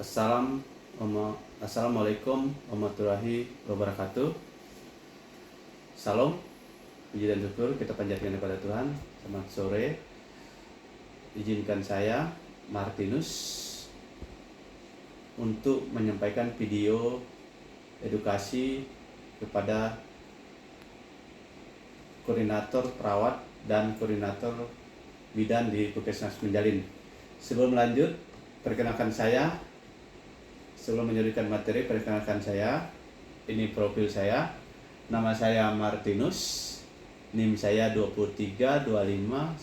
Assalamualaikum warahmatullahi wabarakatuh. Salam, puji dan syukur kita panjatkan kepada Tuhan. Selamat sore. Izinkan saya, Martinus, untuk menyampaikan video edukasi kepada koordinator perawat dan koordinator bidan di Puskesmas Menjalin. Sebelum lanjut, sebelum menyuruhkan materi, perkenalkan saya. Ini profil saya. Nama saya Martinus. NIM saya 232510119.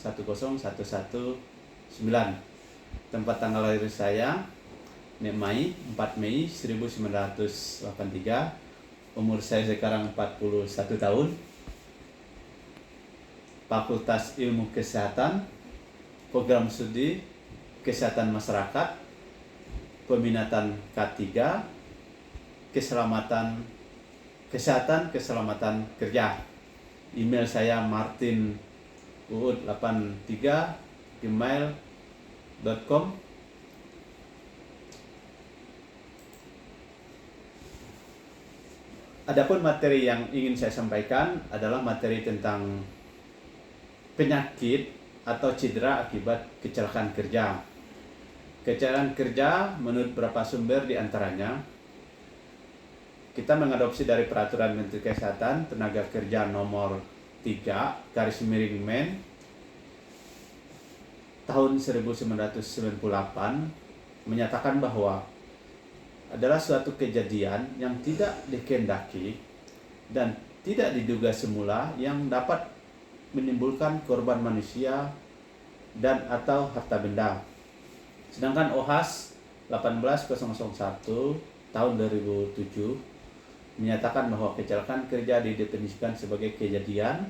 Tempat tanggal lahir saya 4 Mei 1983. Umur saya sekarang 41 tahun. Fakultas Ilmu Kesehatan, Program Studi Kesehatan Masyarakat, Peminatan K3, Kesehatan Keselamatan Kerja. Email saya martinuud83@gmail.com. Adapun materi yang ingin saya sampaikan adalah materi tentang penyakit atau cedera akibat kecelakaan kerja. Kecelakaan kerja menurut beberapa sumber diantaranya kita mengadopsi dari Peraturan Menteri Kesehatan Tenaga Kerja nomor 3/Men tahun 1998 menyatakan bahwa adalah suatu kejadian yang tidak dikehendaki dan tidak diduga semula yang dapat menimbulkan korban manusia dan atau harta benda. Sedangkan OHAS 18001 tahun 2007 menyatakan bahwa kecelakaan kerja didefinisikan sebagai kejadian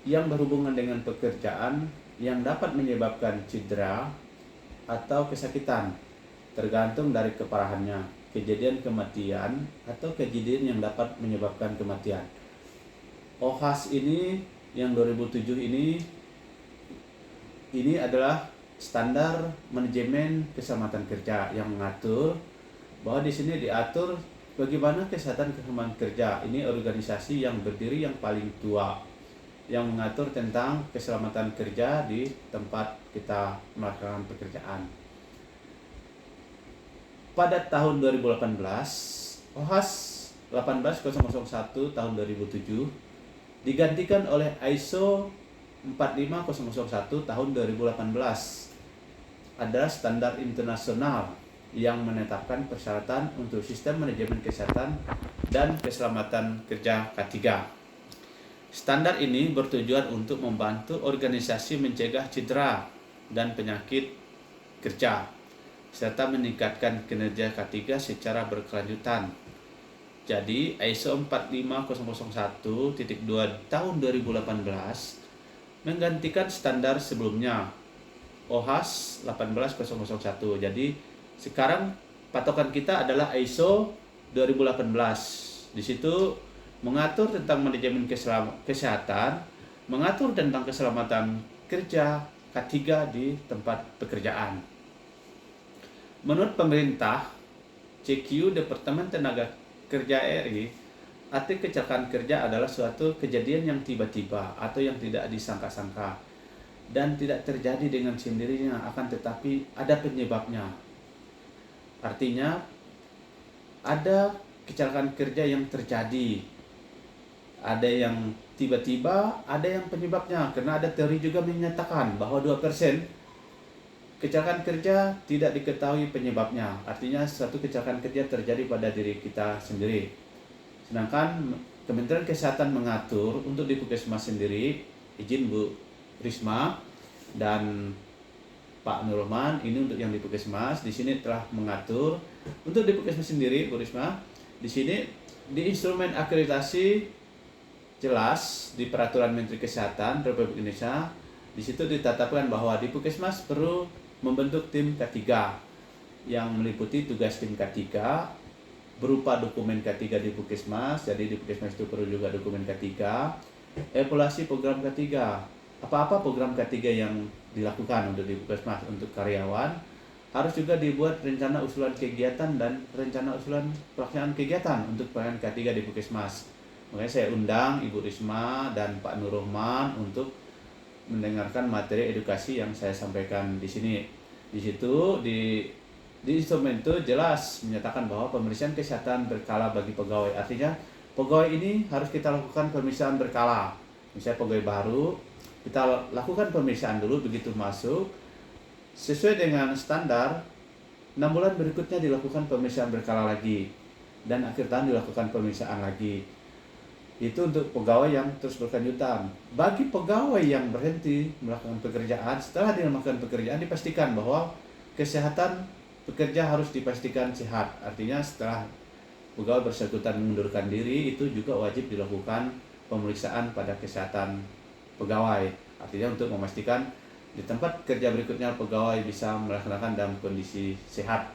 yang berhubungan dengan pekerjaan yang dapat menyebabkan cedera atau kesakitan tergantung dari keparahannya, kejadian kematian atau kejadian yang dapat menyebabkan kematian. OHAS ini yang 2007 ini adalah standar manajemen keselamatan kerja yang mengatur bahwa di sini diatur bagaimana keselamatan kerja. Ini organisasi yang berdiri yang paling tua yang mengatur tentang keselamatan kerja di tempat kita melakukan pekerjaan. Pada tahun 2018, OHAS 18001 tahun 2007 digantikan oleh ISO 45001 tahun 2018. Adalah standar internasional yang menetapkan persyaratan untuk sistem manajemen kesehatan dan keselamatan kerja K3. Standar ini bertujuan untuk membantu organisasi mencegah cedera dan penyakit kerja serta meningkatkan kinerja K3 secara berkelanjutan. Jadi ISO 45001.2 tahun 2018 menggantikan standar sebelumnya OHAS 18001. Jadi sekarang patokan kita adalah ISO 2018. Di situ mengatur tentang manajemen kesehatan, mengatur tentang keselamatan kerja K3 di tempat pekerjaan. Menurut pemerintah, CQ Departemen Tenaga Kerja RI, arti kecelakaan kerja adalah suatu kejadian yang tiba-tiba atau yang tidak disangka-sangka dan tidak terjadi dengan sendirinya, akan tetapi ada penyebabnya. Artinya ada kecelakaan kerja yang terjadi, ada yang tiba-tiba, ada yang penyebabnya, karena ada teori juga menyatakan bahwa 2% kecelakaan kerja tidak diketahui penyebabnya. Artinya suatu kecelakaan kerja terjadi pada diri kita sendiri. Sedangkan Kementerian Kesehatan mengatur untuk di Puskesmas sendiri, izin Bu Risma dan Pak Nurman, ini untuk yang di Puskesmas. Di sini telah mengatur untuk di Puskesmas sendiri, Bu Risma. Di sini di instrumen akreditasi jelas di Peraturan Menteri Kesehatan Republik Indonesia. Di situ ditetapkan bahwa di Puskesmas perlu membentuk tim K3 yang meliputi tugas tim K3 berupa dokumen K3 di Puskesmas. Jadi di Puskesmas itu perlu juga dokumen K3, evaluasi program K3, apa-apa program K3 yang dilakukan untuk di Puskesmas untuk karyawan harus juga dibuat rencana usulan kegiatan dan rencana usulan pelaksanaan kegiatan untuk pelayanan K3 di Puskesmas. Makanya saya undang Ibu Risma dan Pak Nur Rahman untuk mendengarkan materi edukasi yang saya sampaikan di sini. Di situ di instrumen itu jelas menyatakan bahwa pemeriksaan kesehatan berkala bagi pegawai. Artinya pegawai ini harus kita lakukan pemeriksaan berkala. Misalnya pegawai baru, kita lakukan pemeriksaan dulu begitu masuk. Sesuai dengan standar, 6 bulan berikutnya dilakukan pemeriksaan berkala lagi. Dan akhir tahun dilakukan pemeriksaan lagi. Itu untuk pegawai yang terus berkelanjutan. Bagi pegawai yang berhenti melakukan pekerjaan, setelah dia melakukan pekerjaan dipastikan bahwa kesehatan pekerja harus dipastikan sehat. Artinya setelah pegawai bersangkutan mengundurkan diri, itu juga wajib dilakukan pemeriksaan pada kesehatan pegawai. Artinya untuk memastikan di tempat kerja berikutnya pegawai bisa melaksanakan dalam kondisi sehat.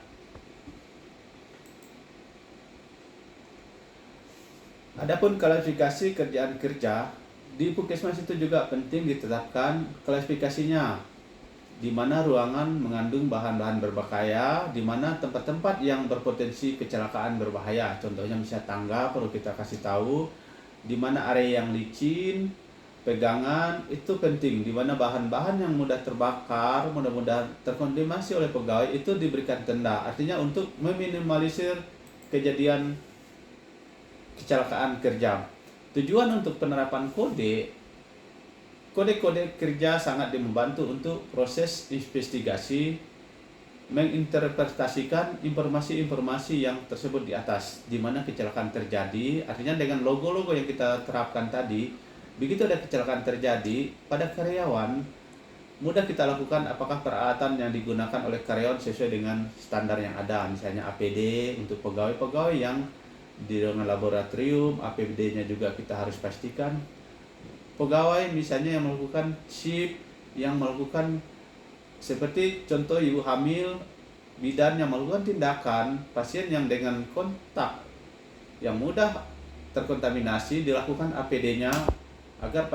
Adapun klasifikasi kerjaan kerja di Puskesmas itu juga penting ditetapkan klasifikasinya, di mana ruangan mengandung bahan-bahan berbahaya, di mana tempat-tempat yang berpotensi kecelakaan berbahaya. Contohnya misalnya tangga perlu kita kasih tahu, di mana area yang licin, pegangan itu penting, di mana bahan-bahan yang mudah terbakar, mudah-mudahan terkontaminasi oleh pegawai itu diberikan tenda. Artinya untuk meminimalisir kejadian kecelakaan kerja. Tujuan untuk penerapan kode-kode kerja sangat membantu untuk proses investigasi, menginterpretasikan informasi-informasi yang tersebut di atas, di mana kecelakaan terjadi. Artinya dengan logo-logo yang kita terapkan tadi, begitu ada kecelakaan terjadi pada karyawan, mudah kita lakukan apakah peralatan yang digunakan oleh karyawan sesuai dengan standar yang ada. Misalnya APD untuk pegawai-pegawai yang di ruangan laboratorium, APD-nya juga kita harus pastikan. Pegawai misalnya yang melakukan shift, yang melakukan seperti contoh ibu hamil, bidan yang melakukan tindakan pasien yang dengan kontak yang mudah terkontaminasi, dilakukan APD-nya agar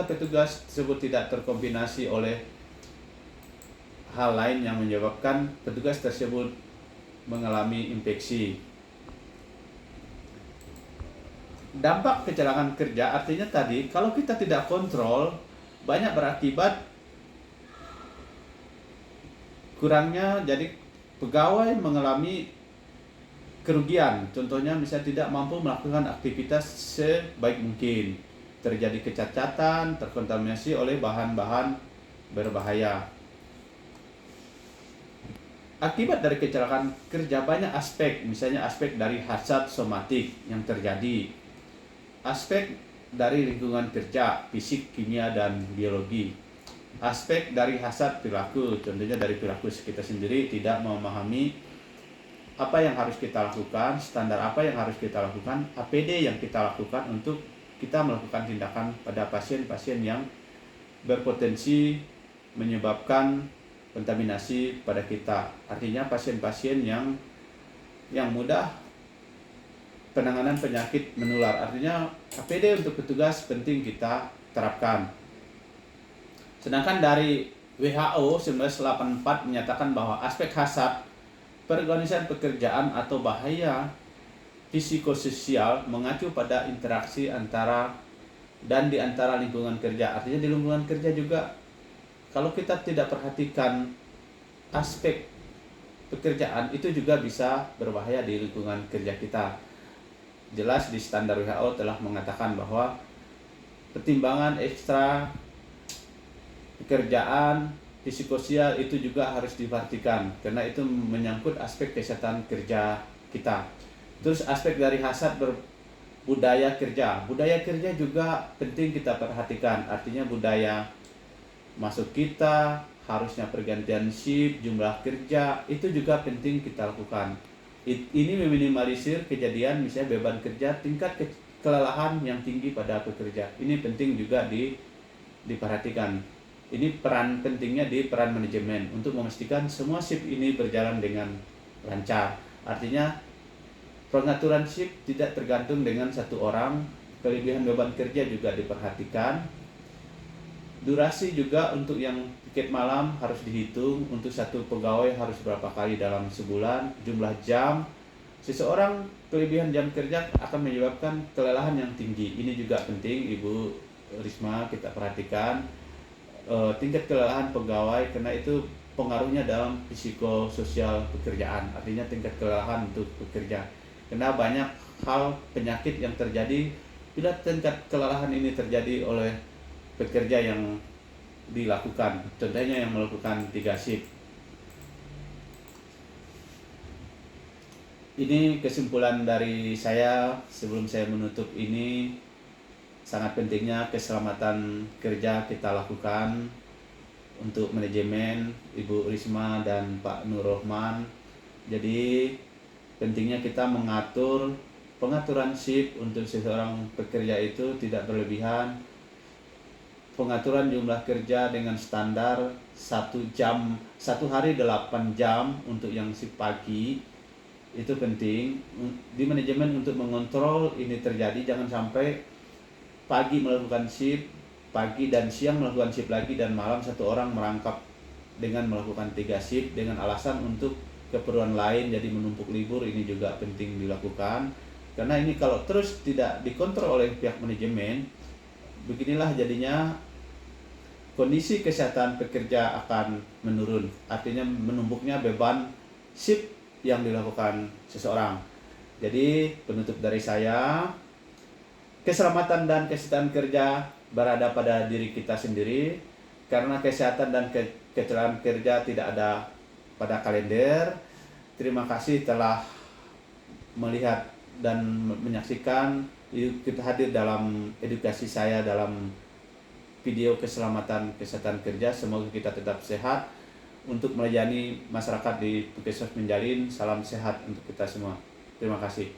petugas tersebut tidak terkontaminasi oleh hal lain yang menyebabkan petugas tersebut mengalami infeksi. Dampak kecelakaan kerja artinya tadi, kalau kita tidak kontrol, banyak berakibat kurangnya, jadi pegawai mengalami kerugian. Contohnya misalnya tidak mampu melakukan aktivitas sebaik mungkin, terjadi kecacatan, terkontaminasi oleh bahan-bahan berbahaya. Akibat dari kecelakaan kerja banyak aspek, misalnya aspek dari hazard somatik yang terjadi, aspek dari lingkungan kerja, fisik, kimia, dan biologi. Aspek dari hazard perilaku, contohnya dari perilaku kita sendiri tidak memahami apa yang harus kita lakukan, standar apa yang harus kita lakukan, APD yang kita lakukan untuk kita melakukan tindakan pada pasien-pasien yang berpotensi menyebabkan kontaminasi pada kita. Artinya pasien-pasien yang mudah penanganan penyakit menular. Artinya APD untuk petugas penting kita terapkan. Sedangkan dari WHO 1984 menyatakan bahwa aspek hazard perorganisasian pekerjaan atau bahaya psikososial mengacu pada interaksi antara dan di antara lingkungan kerja. Artinya di lingkungan kerja juga kalau kita tidak perhatikan aspek pekerjaan itu juga bisa berbahaya di lingkungan kerja kita. Jelas di standar WHO telah mengatakan bahwa pertimbangan ekstra pekerjaan psikososial itu juga harus diperhatikan karena itu menyangkut aspek kesehatan kerja kita. Terus aspek dari hazard budaya kerja. Budaya kerja juga penting kita perhatikan. Artinya budaya masuk kita, harusnya pergantian shift, jumlah kerja, itu juga penting kita lakukan. Ini meminimalisir kejadian misalnya beban kerja, tingkat kelelahan yang tinggi pada pekerja. Ini penting juga diperhatikan. Ini peran pentingnya di peran manajemen untuk memastikan semua shift ini berjalan dengan lancar. Artinya pengaturan shift tidak tergantung dengan satu orang, kelebihan beban kerja juga diperhatikan. Durasi juga untuk yang piket malam harus dihitung, untuk satu pegawai harus berapa kali dalam sebulan, jumlah jam. Seseorang kelebihan jam kerja akan menyebabkan kelelahan yang tinggi. Ini juga penting Ibu Risma kita perhatikan tingkat kelelahan pegawai, karena itu pengaruhnya dalam psikososial pekerjaan, artinya tingkat kelelahan untuk bekerja. Karena banyak hal penyakit yang terjadi bila tingkat kelelahan ini terjadi oleh pekerja yang dilakukan, contohnya yang melakukan 3 shift. Ini kesimpulan dari saya sebelum saya menutup ini. Sangat pentingnya keselamatan kerja kita lakukan untuk manajemen Ibu Risma dan Pak Nur Rohman. Jadi pentingnya kita mengatur pengaturan shift untuk seseorang pekerja itu tidak berlebihan. Pengaturan jumlah kerja dengan standar 1 hari 8 jam untuk yang shift pagi itu penting di manajemen untuk mengontrol ini terjadi. Jangan sampai pagi melakukan shift, pagi dan siang melakukan shift lagi, dan malam satu orang merangkap dengan melakukan 3 shift dengan alasan untuk keperluan lain, jadi menumpuk libur. Ini juga penting dilakukan, karena ini kalau terus tidak dikontrol oleh pihak manajemen, beginilah jadinya kondisi kesehatan pekerja akan menurun, artinya menumpuknya beban shift yang dilakukan seseorang. Jadi penutup dari saya, keselamatan dan kesehatan kerja berada pada diri kita sendiri, karena kesehatan dan kecelakaan kerja tidak ada pada kalender. Terima kasih telah melihat dan menyaksikan. Kita hadir dalam edukasi saya dalam video keselamatan kesehatan kerja. Semoga kita tetap sehat untuk melayani masyarakat di Puskesmas Menjalin. Salam sehat untuk kita semua. Terima kasih.